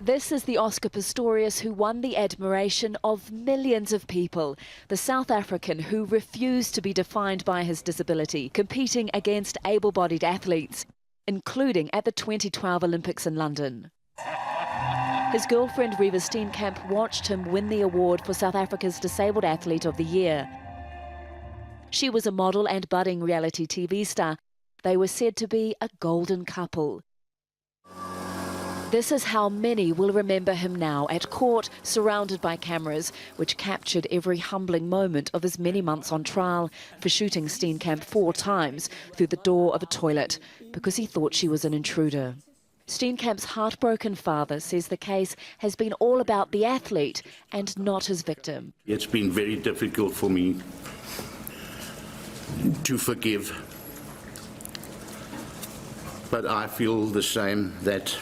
This is the Oscar Pistorius who won the admiration of millions of people. The South African who refused to be defined by his disability, competing against able-bodied athletes, including at the 2012 Olympics in London. His girlfriend Reeva Steenkamp watched him win the award for South Africa's Disabled Athlete of the Year. She was a model and budding reality TV star. They were said to be a golden couple. This is how many will remember him now at court, surrounded by cameras, which captured every humbling moment of his many months on trial for shooting Steenkamp 4 times through the door of a toilet because he thought she was an intruder. Steenkamp's heartbroken father says the case has been all about the athlete and not his victim. It's been very difficult for me to forgive, but I feel the same, that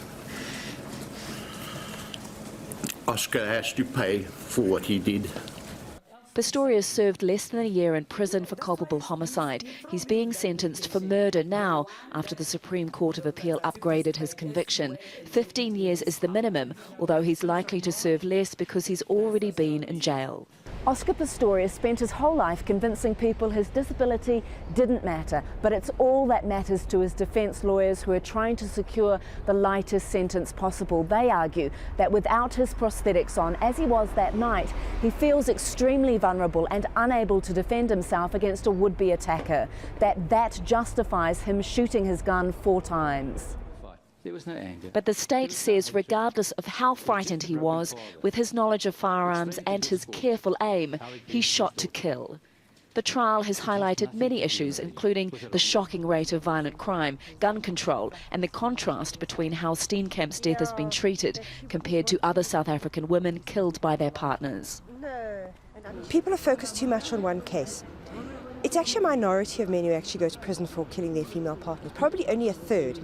Oscar has to pay for what he did. Pistorius served less than a year in prison for culpable homicide. He's being sentenced for murder now after the Supreme Court of Appeal upgraded his conviction. 15 years is the minimum, although he's likely to serve less because he's already been in jail. Oscar Pistorius spent his whole life convincing people his disability didn't matter, but it's all that matters to his defence lawyers who are trying to secure the lightest sentence possible. They argue that without his prosthetics on, as he was that night, he feels extremely vulnerable and unable to defend himself against a would-be attacker, that justifies him shooting his gun 4 times. There was no anger. But the state says regardless of how frightened he was, with his knowledge of firearms and his careful aim, he shot to kill. The trial has highlighted many issues, including the shocking rate of violent crime, gun control, and the contrast between how Steenkamp's death has been treated compared to other South African women killed by their partners. People are focused too much on one case. It's actually a minority of men who actually go to prison for killing their female partners, probably only a third.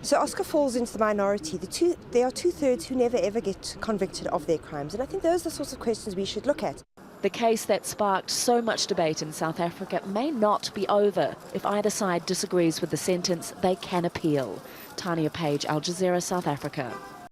So Oscar falls into the minority. There are 2/3 who never ever get convicted of their crimes, and I think those are the sorts of questions we should look at. The case that sparked so much debate in South Africa may not be over. If either side disagrees with the sentence, they can appeal. Tania, Al Jazeera, South Africa.